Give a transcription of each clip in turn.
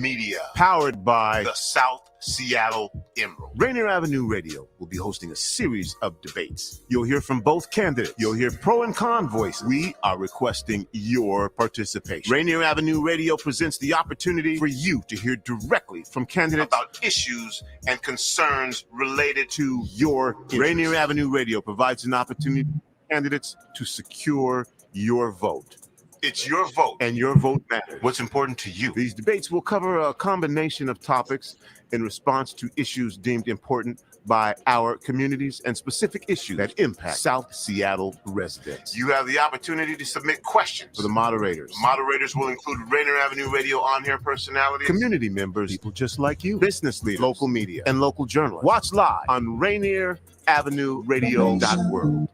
Media, powered by the South Seattle Emerald. Rainier Avenue Radio will be hosting a series of debates. You'll hear from both candidates. You'll hear pro and con voices. We are requesting your participation. Rainier Avenue Radio presents the opportunity for you to hear directly from candidates about issues and concerns related to your interests. Rainier Avenue Radio provides an opportunity for candidates to secure your vote. It's your vote, and your vote matters. What's important to you? These debates will cover a combination of topics in response to issues deemed important by our communities and specific issues that impact South Seattle residents. You have the opportunity to submit questions for the moderators. Moderators will include Rainier Avenue Radio on-air personalities, community members, people just like you, business leaders, local media, and local journalists. Watch live on RainierAvenueRadio.org.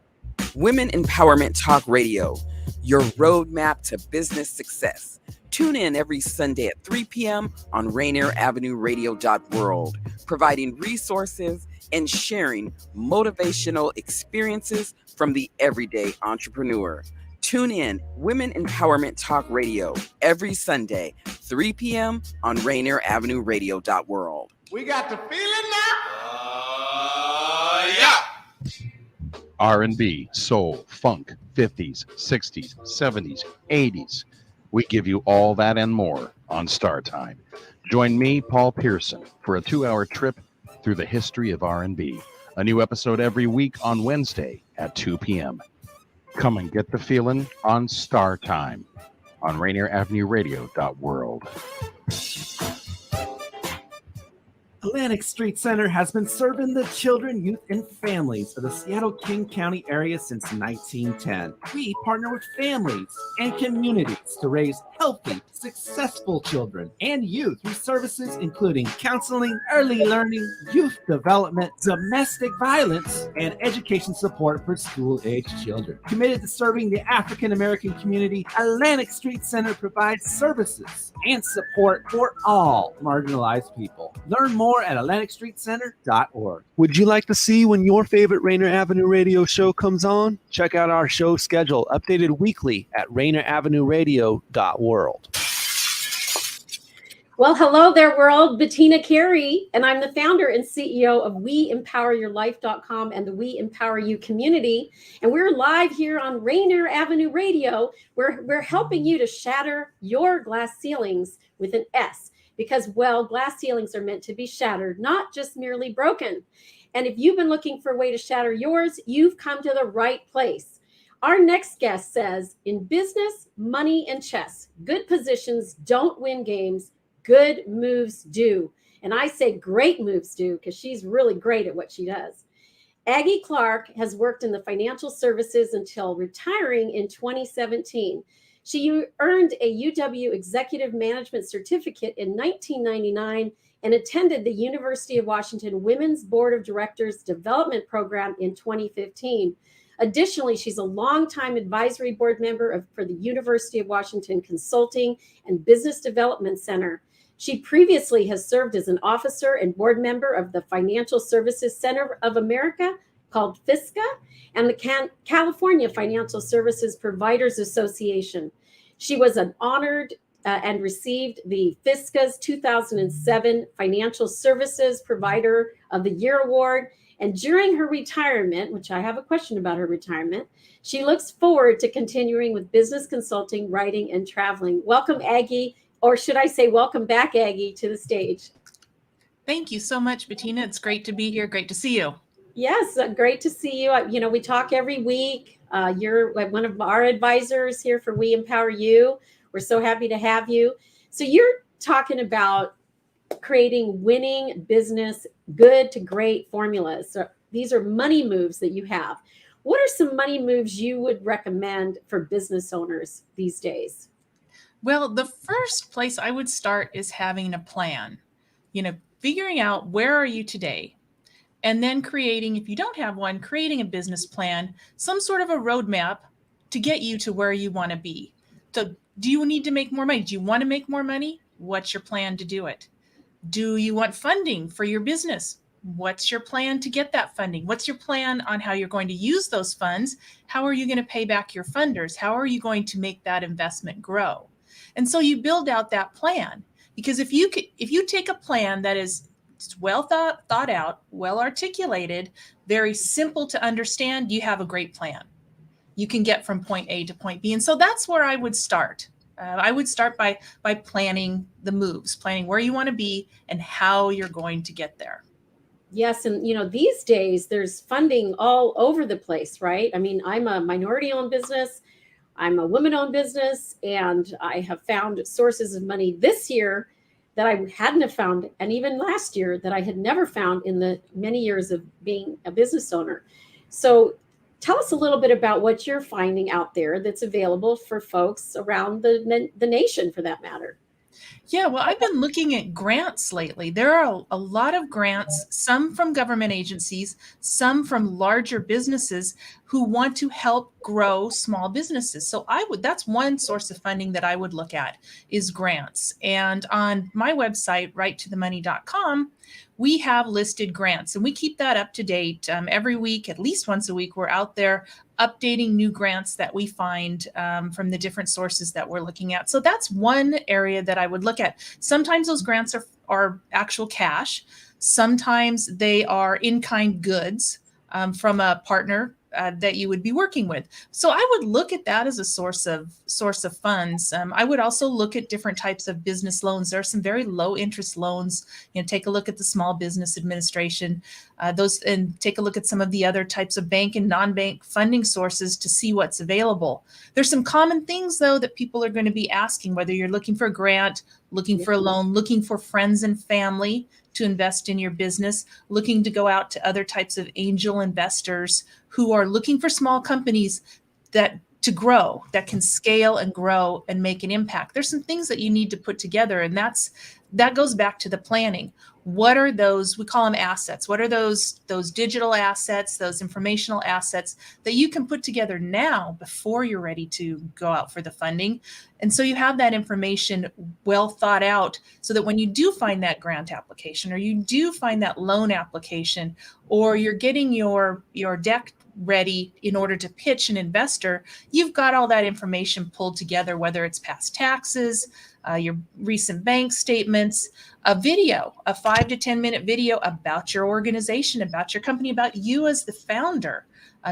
Women Empowerment Talk Radio, your roadmap to business success. Tune in every Sunday at 3 p.m. on RainierAvenueRadio.world, providing resources and sharing motivational experiences from the everyday entrepreneur. Tune in Women Empowerment Talk Radio every Sunday, 3 p.m. on RainierAvenueRadio.world. We got the feeling now? Yeah! R&B, soul, funk, 50s, 60s, 70s, 80s. We give you all that and more on Star Time. Join me, Paul Pearson, for a 2-hour trip through the history of R&B. A new episode every week on Wednesday at 2 p.m. Come and get the feeling on Star Time on RainierAvenueRadio.world. Atlantic Street Center has been serving the children, youth, and families of the Seattle-King County area since 1910. We partner with families and communities to raise healthy, successful children and youth through services including counseling, early learning, youth development, domestic violence, and education support for school-aged children. Committed to serving the African-American community, Atlantic Street Center provides services and support for all marginalized people. Learn more at AtlanticStreetCenter.org. Would you like to see when your favorite Rainier Avenue Radio show comes on? Check out our show schedule, updated weekly at RainierAvenueRadio.world. Well, hello there, world. Bettina Carey, and I'm the founder and CEO of WeEmpowerYourLife.com and the We Empower You community. And we're live here on Rainier Avenue Radio, where we're helping you to shatter your glass ceilings with an S. Because, well, glass ceilings are meant to be shattered, not just merely broken. And if you've been looking for a way to shatter yours, you've come to the right place. Our next guest says, in business, money, and chess, good positions don't win games, good moves do. And I say great moves do because she's really great at what she does. Aggie Clark has worked in the financial services until retiring in 2017. She earned a UW Executive Management Certificate in 1999 and attended the University of Washington Women's Board of Directors Development Program in 2015. Additionally, she's a longtime advisory board member for the University of Washington Consulting and Business Development Center. She previously has served as an officer and board member of the Financial Services Center of America, called FISCA, and the California Financial Services Providers Association. She was an honored and received the FISCA's 2007 Financial Services Provider of the Year Award. And during her retirement, which I have a question about her retirement, she looks forward to continuing with business consulting, writing, and traveling. Welcome, Aggie, or should I say welcome back, Aggie, to the stage. Thank you so much, Bettina. It's great to be here. Great to see you. Yes, great to see you. We talk every week. You're one of our advisors here for We Empower You. We're so happy to have you. So you're talking about creating winning business, good to great formulas. So these are money moves that you have. What are some money moves you would recommend for business owners these days? Well, the first place I would start is having a plan. Figuring out where are you today? And then creating, if you don't have one, creating a business plan, some sort of a roadmap to get you to where you want to be. So do you need to make more money? Do you want to make more money? What's your plan to do it? Do you want funding for your business? What's your plan to get that funding? What's your plan on how you're going to use those funds? How are you going to pay back your funders? How are you going to make that investment grow? And so you build out that plan. Because if you take a plan that is well thought out, well articulated, very simple to understand, you have a great plan. You can get from point A to point B. And so that's where I would start. I would start by planning the moves, planning where you want to be and how you're going to get there. Yes. And, these days there's funding all over the place, right? I mean, I'm a minority-owned business. I'm a women-owned business, and I have found sources of money this year that I hadn't have found, and even last year that I had never found in the many years of being a business owner. So tell us a little bit about what you're finding out there that's available for folks around the nation, for that matter. Yeah, well, I've been looking at grants lately. There are a lot of grants, some from government agencies, some from larger businesses who want to help grow small businesses. So that's one source of funding that I would look at, is grants. And on my website, righttothemoney.com, we have listed grants, and we keep that up to date every week, at least once a week. We're out there updating new grants that we find from the different sources that we're looking at. So that's one area that I would look at. Sometimes those grants are actual cash. Sometimes they are in-kind goods from a partner that you would be working with. So I would look at that as a source of funds. I would also look at different types of business loans. There are some very low interest loans. Take a look at the Small Business Administration, and take a look at some of the other types of bank and non-bank funding sources to see what's available. There's some common things, though, that people are going to be asking, whether you're looking for a grant, looking for a loan, looking for friends and family to invest in your business, looking to go out to other types of angel investors who are looking for small companies to grow, that can scale and grow and make an impact. There's some things that you need to put together, and that goes back to the planning. What are those, we call them assets? What are those digital assets, those informational assets that you can put together now before you're ready to go out for the funding? And so you have that information well thought out, so that when you do find that grant application, or you do find that loan application, or you're getting your deck ready in order to pitch an investor, you've got all that information pulled together, whether it's past taxes, your recent bank statements, a video, a 5 to 10 minute video about your organization, about your company, about you as the founder,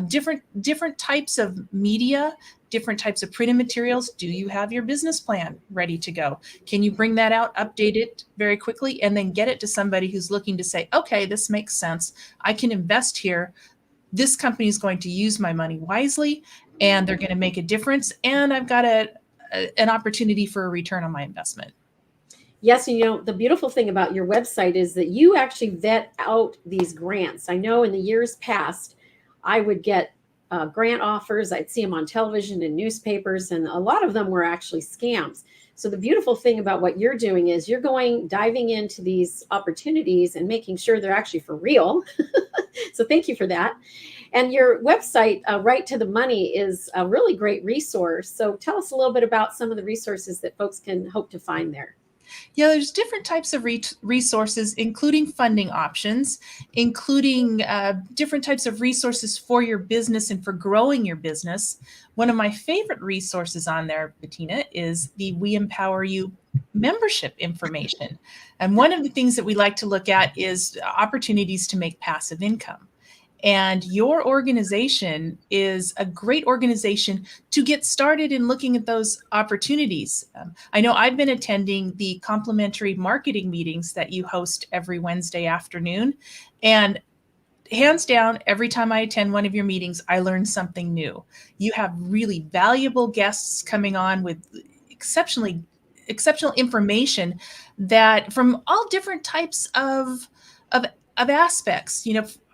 different types of media, different types of printed materials. Do you have your business plan ready to go? Can you bring that out, update it very quickly, and then get it to somebody who's looking to say, okay, this makes sense. I can invest here. This company is going to use my money wisely, and they're going to make a difference. And I've got an opportunity for a return on my investment. Yes. And the beautiful thing about your website is that you actually vet out these grants. I know in the years past, I would get grant offers. I'd see them on television and newspapers, and a lot of them were actually scams. So the beautiful thing about what you're doing is you're diving into these opportunities and making sure they're actually for real. So thank you for that. And your website, Right to the Money, is a really great resource. So tell us a little bit about some of the resources that folks can hope to find there. Yeah, there's different types of resources, including funding options, including different types of resources for your business and for growing your business. One of my favorite resources on there, Bettina, is the We Empower You membership information. And one of the things that we like to look at is opportunities to make passive income. And your organization is a great organization to get started in looking at those opportunities. I know I've been attending the complimentary marketing meetings that you host every Wednesday afternoon. And hands down, every time I attend one of your meetings, I learn something new. You have really valuable guests coming on with exceptional information that from all different types of aspects.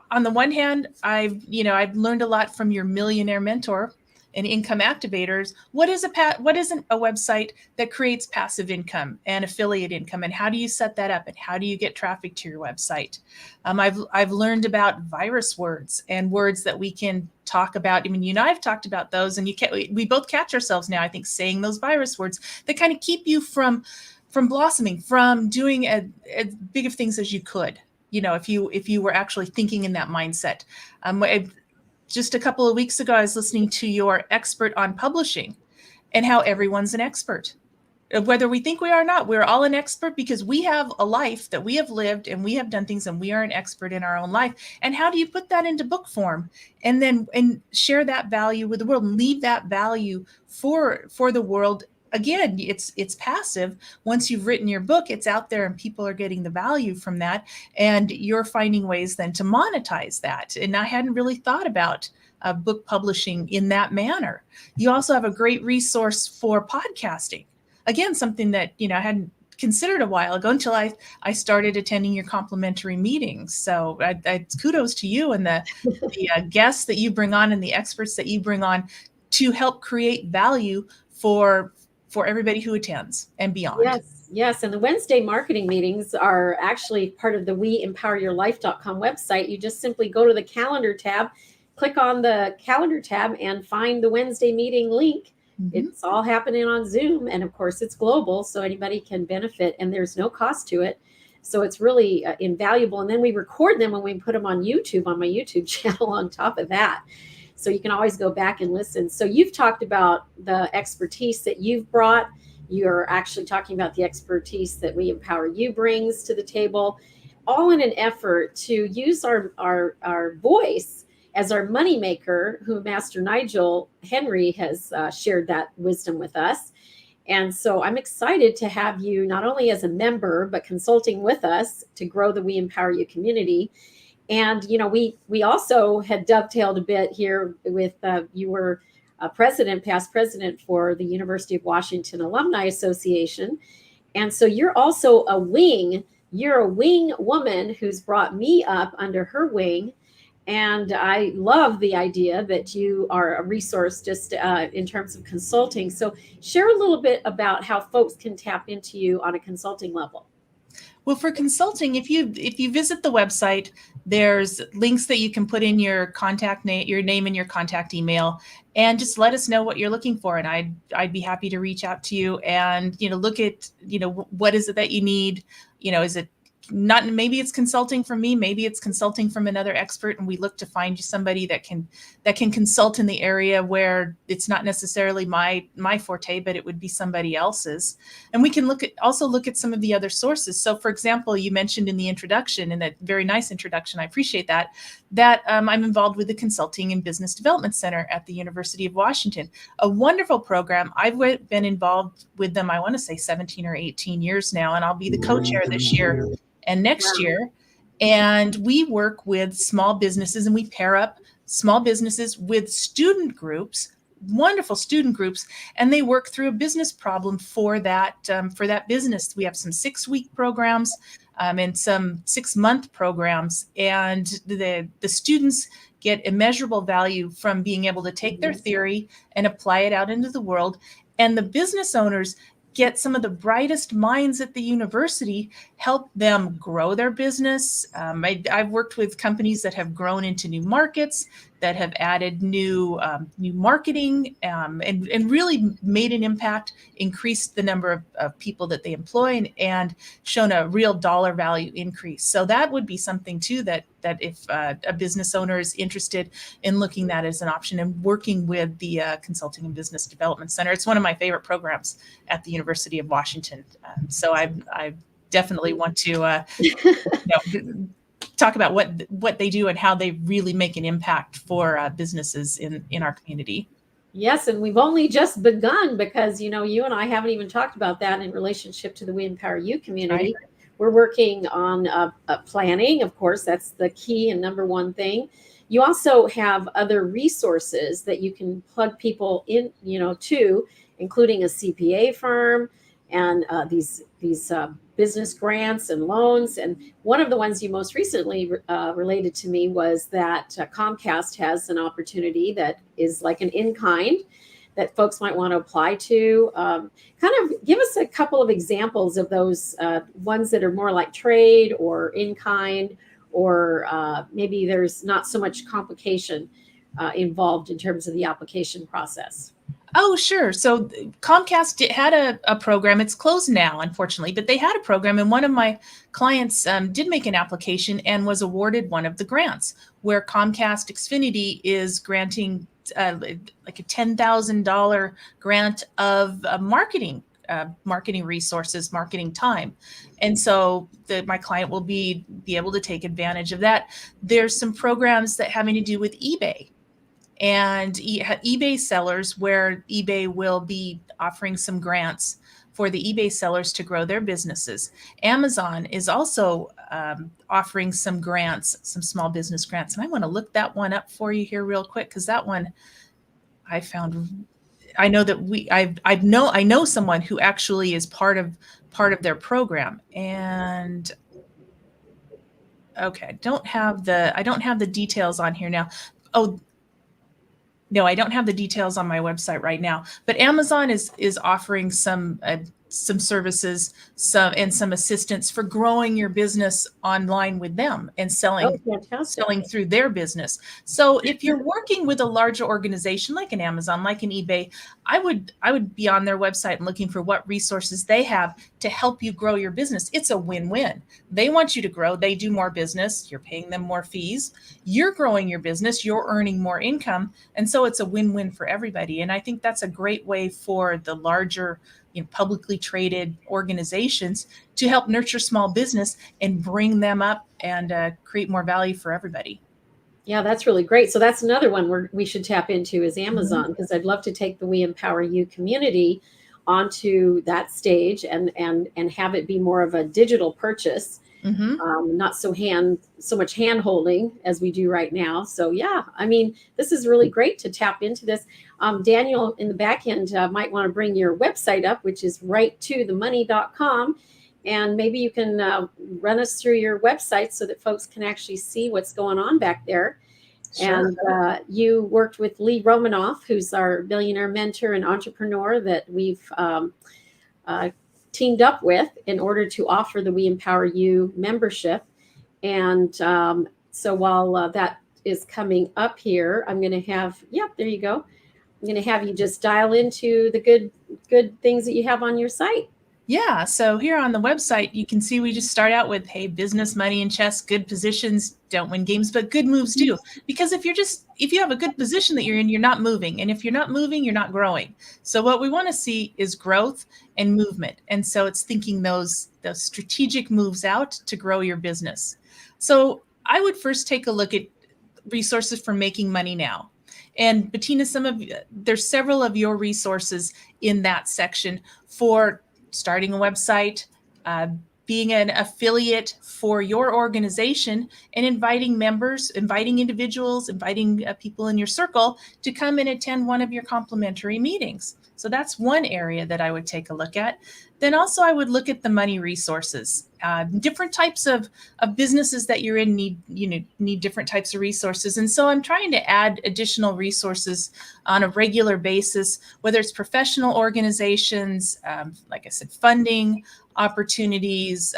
On the one hand, I've learned a lot from your millionaire mentor and income activators. What is a website that creates passive income and affiliate income, and how do you set that up, and how do you get traffic to your website? I've learned about virus words and words that we can talk about. I mean, you and I have talked about those, and we both catch ourselves now, I think, saying those virus words that kind of keep you from blossoming, from doing as big of things as you could. If you were actually thinking in that mindset. Just a couple of weeks ago, I was listening to your expert on publishing and how everyone's an expert. Whether we think we are or not, we're all an expert because we have a life that we have lived and we have done things and we are an expert in our own life. And how do you put that into book form and then share that value with the world and leave that value for the world? Again, it's passive. Once you've written your book, it's out there and people are getting the value from that. And you're finding ways then to monetize that. And I hadn't really thought about book publishing in that manner. You also have a great resource for podcasting. Again, something that, I hadn't considered a while ago until I started attending your complimentary meetings. So kudos to you and the guests that you bring on and the experts that you bring on to help create value for everybody who attends and beyond. Yes. And the Wednesday marketing meetings are actually part of the WeEmpowerYourLife.com website. You just simply go to the calendar tab, click on the calendar tab and find the Wednesday meeting link. It's all happening on Zoom. And of course, it's global, so anybody can benefit and there's no cost to it. So it's really invaluable. And then we record them when we put them on YouTube, on my YouTube channel on top of that. So you can always go back and listen. So you've talked about the expertise that you've brought. You're actually talking about the expertise that We Empower You brings to the table, all in an effort to use our voice as our moneymaker, who Master Nigel Henry has shared that wisdom with us. And so I'm excited to have you not only as a member, but consulting with us to grow the We Empower You community. And, we also had dovetailed a bit here with, you were past president for the University of Washington Alumni Association. And so you're also you're a wing woman who's brought me up under her wing. And I love the idea that you are a resource just in terms of consulting. So share a little bit about how folks can tap into you on a consulting level. Well, for consulting, if you visit the website, there's links that you can put in your contact name, your name and your contact email, and just let us know what you're looking for. And I'd be happy to reach out to you and, look at, what is it that you need? Is it not, maybe it's consulting from me, maybe it's consulting from another expert, and we look to find you somebody that can consult in the area where it's not necessarily my forte, but it would be somebody else's. And we can look at some of the other sources. So for example, you mentioned in the introduction, in that very nice introduction, I appreciate that I'm involved with the Consulting and Business Development Center at the University of Washington, a wonderful program. I've been involved with them, I want to say 17 or 18 years now, and I'll be the co-chair this year and next year. And we work with small businesses, and we pair up small businesses with student groups, wonderful student groups, and they work through a business problem for that business. We have some 6-week programs and some 6-month programs, and the students get immeasurable value from being able to take their theory and apply it out into the world. And the business owners get some of the brightest minds at the university, help them grow their business. I've worked with companies that have grown into new markets, that have added new marketing, and really made an impact, increased the number of people that they employ, and shown a real dollar value increase. So that would be something too that if a business owner is interested in looking at as an option and working with the Consulting and Business Development Center. It's one of my favorite programs at the University of Washington. So I definitely want to talk about what they do and how they really make an impact for businesses in our community. Yes, and we've only just begun because, you and I haven't even talked about that in relationship to the We Empower You community. Right. We're working on planning. Of course, that's the key and number one thing. You also have other resources that you can plug people in, to, including a CPA firm and these business grants and loans. And one of the ones you most recently related to me was that Comcast has an opportunity that is like an in-kind that folks might want to apply to. Kind of give us a couple of examples of those ones that are more like trade or in-kind, or maybe there's not so much complication involved in terms of the application process. Oh, sure. So Comcast had a program. It's closed now, unfortunately, but they had a program. And one of my clients did make an application and was awarded one of the grants, where Comcast Xfinity is granting like a $10,000 grant of marketing marketing resources, marketing time. And so my client will be able to take advantage of that. There's some programs that having to do with eBay and eBay sellers, where eBay will be offering some grants for the eBay sellers to grow their businesses. Amazon is also offering some grants, some small business grants. And I want to look that one up for you here real quick, because that one I found, I know that I know someone who actually is part of their program. And okay, I don't have the details on here now. Oh, no, I don't have the details on my website right now, but Amazon is offering some services, some assistance for growing your business online with them and selling through their business. So if you're working with a larger organization like an Amazon, like an eBay, I would be on their website and looking for what resources they have to help you grow your business. It's a win-win. They want you to grow. They do more business. You're paying them more fees. You're growing your business. You're earning more income. And so it's a win-win for everybody. And I think that's a great way for the larger, publicly traded organizations to help nurture small business and bring them up and create more value for everybody. Yeah, that's really great. So that's another one we should tap into is Amazon, because I'd love to take the We Empower You community onto that stage and have it be more of a digital purchase, not so much hand holding as we do right now. So yeah, I mean, this is really great to tap into this. Daniel in the back end might want to bring your website up, which is righttothemoney.com. And maybe you can run us through your website so that folks can actually see what's going on back there. Sure. And you worked with Lee Romanoff, who's our billionaire mentor and entrepreneur that we've teamed up with in order to offer the We Empower You membership. And so while that is coming up here, I'm going to have, there you go. I'm going to have you just dial into the good things that you have on your site. Yeah. So here on the website, you can see we just start out with, hey, business, money, and chess, good positions don't win games, but good moves do. Because if you have a good position that you're in, you're not moving. And if you're not moving, you're not growing. So what we want to see is growth and movement. And so it's thinking those strategic moves out to grow your business. So I would first take a look at resources for making money now. And Bettina, there's several of your resources in that section for starting a website, being an affiliate for your organization, and inviting members, inviting individuals, inviting people in your circle to come and attend one of your complimentary meetings. So that's one area that I would take a look at. Then also I would look at the money resources. Different types of businesses that you're in need different types of resources. And so I'm trying to add additional resources on a regular basis, whether it's professional organizations, like I said, funding opportunities,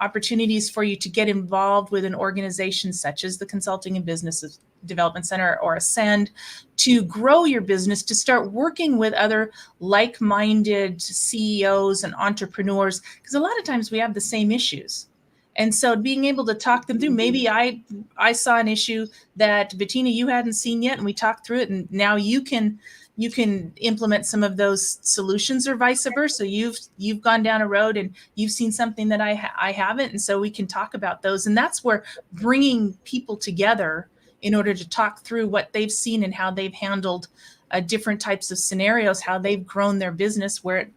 opportunities for you to get involved with an organization such as the Consulting and Business Development Center or Ascend, to grow your business, to start working with other like-minded CEOs and entrepreneurs, because a lot of times we have the same issues. And so being able to talk them through, maybe I saw an issue that Bettina, you hadn't seen yet, and we talked through it, and now you can implement some of those solutions, or vice versa. You've gone down a road and you've seen something that I haven't, and so we can talk about those. And that's where bringing people together in order to talk through what they've seen and how they've handled different types of scenarios, how they've grown their business, where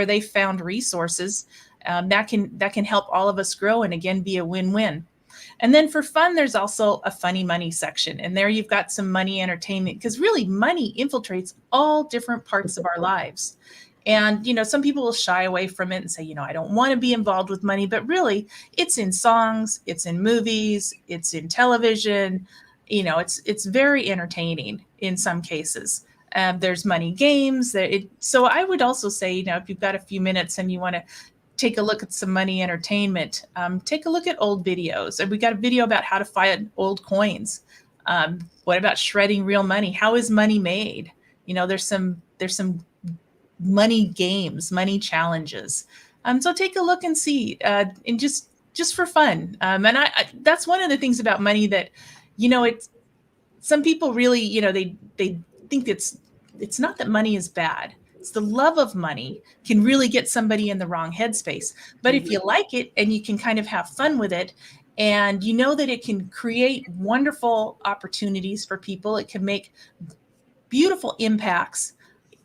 they found resources that can help all of us grow and again be a win-win. And then for fun, there's also a funny money section, and there you've got some money entertainment, because really money infiltrates all different parts of our lives. And some people will shy away from it and say, I don't want to be involved with money, but really it's in songs, it's in movies, it's in television. It's very entertaining in some cases. There's money games. So I would also say, if you've got a few minutes and you want to take a look at some money entertainment, take a look at old videos. And we got a video about how to find old coins. What about shredding real money? How is money made? There's some money games, money challenges. So take a look and see, and just for fun. And I that's one of the things about money that, some people really, they think it's not that money is bad. the love of money can really get somebody in the wrong headspace. But if you like it and you can kind of have fun with it, and you know that it can create wonderful opportunities for people, it can make beautiful impacts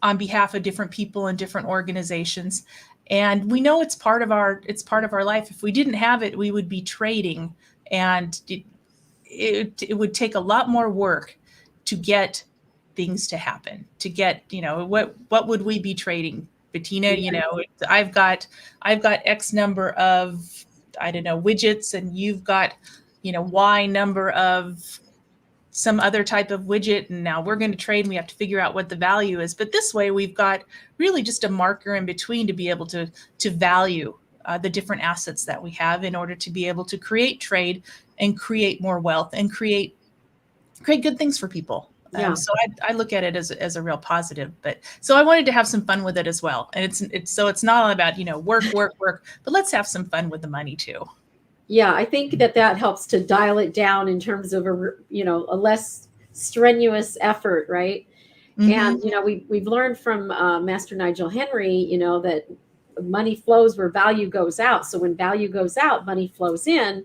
on behalf of different people and different organizations. And we know it's part of our life. If we didn't have it, we would be trading, and it would take a lot more work to get things to happen, to get, what would we be trading, Bettina? I've got X number of, I don't know, widgets, and you've got, Y number of some other type of widget, and now we're going to trade, and we have to figure out what the value is. But this way we've got really just a marker in between to be able to value the different assets that we have in order to be able to create trade and create more wealth and create good things for people. Yeah. So I look at it as a real positive. But so I wanted to have some fun with it as well. And it's not all about, work, but let's have some fun with the money too. Yeah, I think that helps to dial it down in terms of a less strenuous effort, right? And we've learned from Master Nigel Henry, that money flows where value goes out. So when value goes out, money flows in.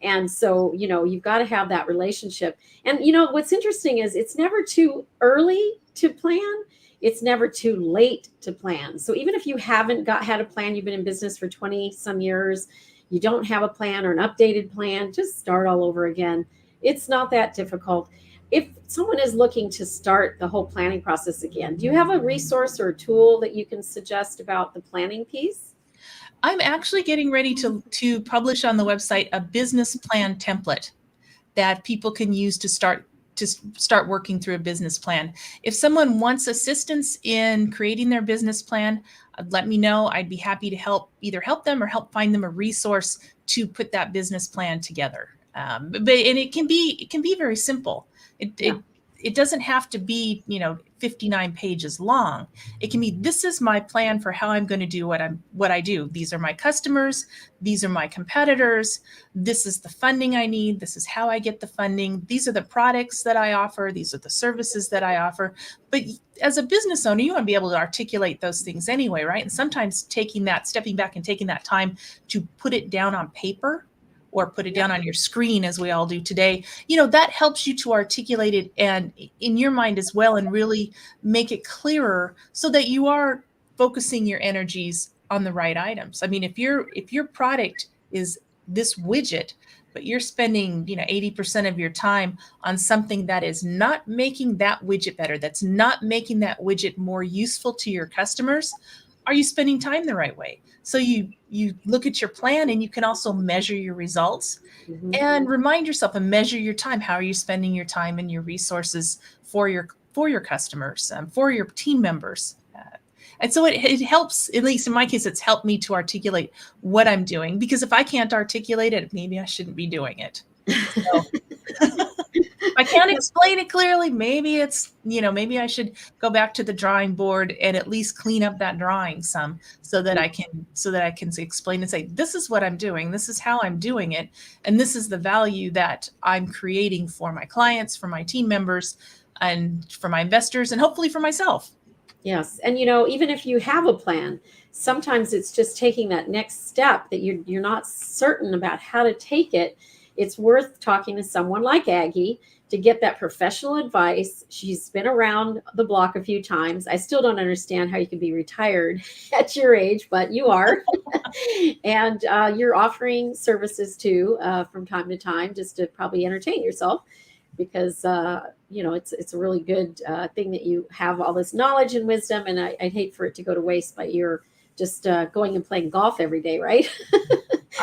And so, you've got to have that relationship. And, what's interesting is it's never too early to plan. It's never too late to plan. So even if you haven't had a plan, you've been in business for 20 some years, you don't have a plan or an updated plan, just start all over again. It's not that difficult. If someone is looking to start the whole planning process again, do you have a resource or a tool that you can suggest about the planning piece? I'm actually getting ready to publish on the website a business plan template that people can use to start working through a business plan. If someone wants assistance in creating their business plan, let me know. I'd be happy to either help them or help find them a resource to put that business plan together. But it can be very simple. It doesn't have to be, 59 pages long. It can be, this is my plan for how I'm going to do what I do. These are my customers. These are my competitors. This is the funding I need. This is how I get the funding. These are the products that I offer. These are the services that I offer. But as a business owner, you want to be able to articulate those things anyway, right? And sometimes stepping back and taking that time to put it down on paper or put it down on your screen, as we all do today, that helps you to articulate it and in your mind as well, and really make it clearer so that you are focusing your energies on the right items. I mean, if your product is this widget, but you're spending, 80% of your time on something that is not making that widget better, that's not making that widget more useful to your customers, are you spending time the right way? So you look at your plan, and you can also measure your results and remind yourself and measure your time. How are you spending your time and your resources for your customers, for your team members? And so it helps, at least in my case, it's helped me to articulate what I'm doing, because if I can't articulate it, maybe I shouldn't be doing it. So, if I can't explain it clearly, maybe maybe I should go back to the drawing board and at least clean up that drawing some so that I can explain and say, this is what I'm doing. This is how I'm doing it. And this is the value that I'm creating for my clients, for my team members, and for my investors, and hopefully for myself. Yes. And, even if you have a plan, sometimes it's just taking that next step that you're not certain about how to take it. It's worth talking to someone like Aggie to get that professional advice. She's been around the block a few times. I still don't understand how you can be retired at your age, but you are. And you're offering services too from time to time, just to probably entertain yourself, because it's a really good thing that you have all this knowledge and wisdom, and I'd hate for it to go to waste by your just going and playing golf every day, right?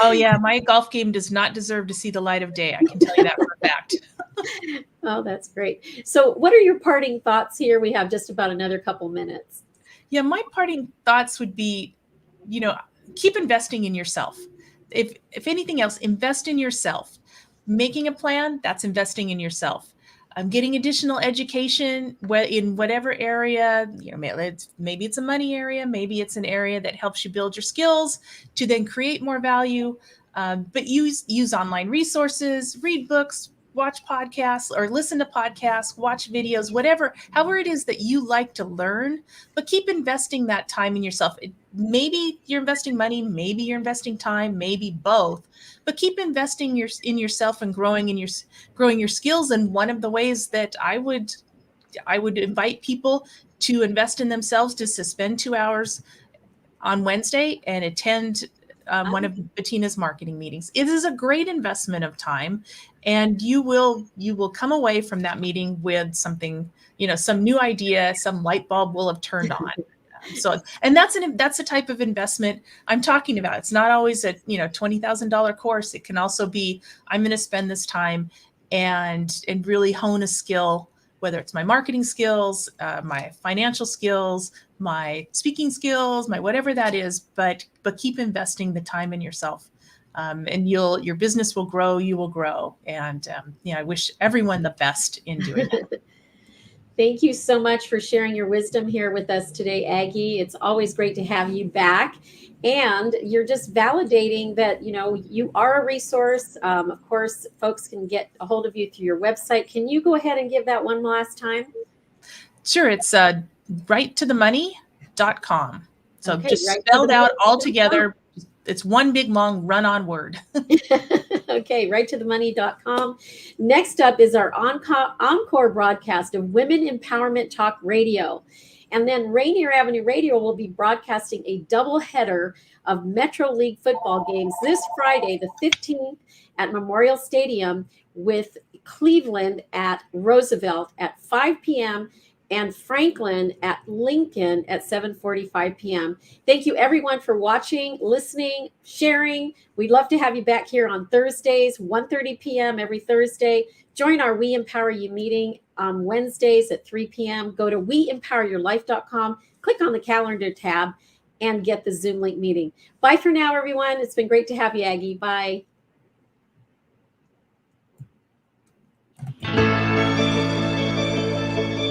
Oh yeah, my golf game does not deserve to see the light of day. I can tell you that for a fact. Oh, that's great. So what are your parting thoughts here? We have just about another couple minutes. Yeah, my parting thoughts would be, keep investing in yourself. If anything else, invest in yourself. Making a plan, that's investing in yourself. Getting additional education in whatever area, maybe it's a money area, maybe it's an area that helps you build your skills to then create more value. But use online resources, read books, watch podcasts or listen to podcasts, watch videos, whatever, however it is that you like to learn, but keep investing that time in yourself. Maybe you're investing money, maybe you're investing time, maybe both, but keep investing in yourself and growing your skills. And one of the ways that I would invite people to invest in themselves is to spend 2 hours on Wednesday and attend one of Bettina's marketing meetings. It is a great investment of time, and you will come away from that meeting with something, some new idea, some light bulb will have turned on. And that's the type of investment I'm talking about. It's not always a $20,000 course. It can also be, I'm going to spend this time and really hone a skill, whether it's my marketing skills, my financial skills, my speaking skills, my whatever that is, but keep investing the time in yourself, and your business will grow, you will grow. And I wish everyone the best in doing it. Thank you so much for sharing your wisdom here with us today, Aggie. It's always great to have you back. And you're just validating that, you are a resource. Of course, folks can get a hold of you through your website. Can you go ahead and give that one last time? Sure. It's righttothemoney.com. So Okay, just spelled out all together. It's one big long run-on word. Okay, righttothemoney.com. Next up is our encore broadcast of Women Empowerment Talk Radio. And then Rainier Avenue Radio will be broadcasting a double header of Metro League football games this Friday, the 15th at Memorial Stadium, with Cleveland at Roosevelt at 5 p.m. and Franklin at Lincoln at 7:45 p.m. Thank you, everyone, for watching, listening, sharing. We'd love to have you back here on Thursdays, 1:30 p.m. every Thursday. Join our We Empower You meeting on Wednesdays at 3 p.m. Go to weempoweryourlife.com, click on the calendar tab, and get the Zoom link meeting. Bye for now, everyone. It's been great to have you, Aggie. Bye.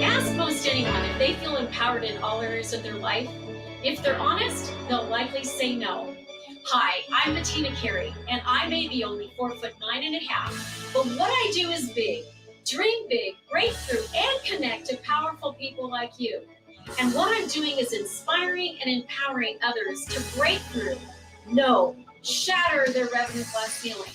Ask most anyone if they feel empowered in all areas of their life. If they're honest, they'll likely say no. Hi, I'm Bettina Carey, and I may be only 4'9½", but what I do is big. Dream big, break through, and connect to powerful people like you. And what I'm doing is inspiring and empowering others to break through, shatter their revenue glass ceiling.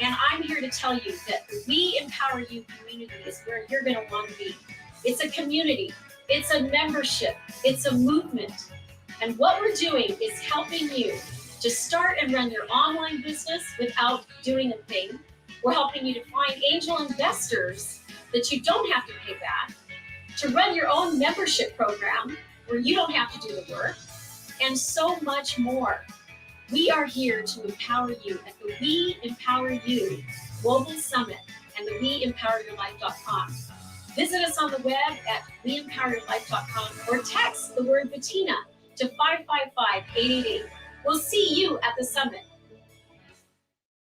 And I'm here to tell you that the We Empower You community is where you're going to want to be. It's a community. It's a membership. It's a movement. And what we're doing is helping you to start and run your online business without doing a thing. We're helping you to find angel investors that you don't have to pay back, to run your own membership program where you don't have to do the work, and so much more. We are here to empower you at the We Empower You Global Summit and the weempoweryourlife.com. Visit us on the web at weempoweryourlife.com or text the word Bettina to 555-888. We'll see you at the summit.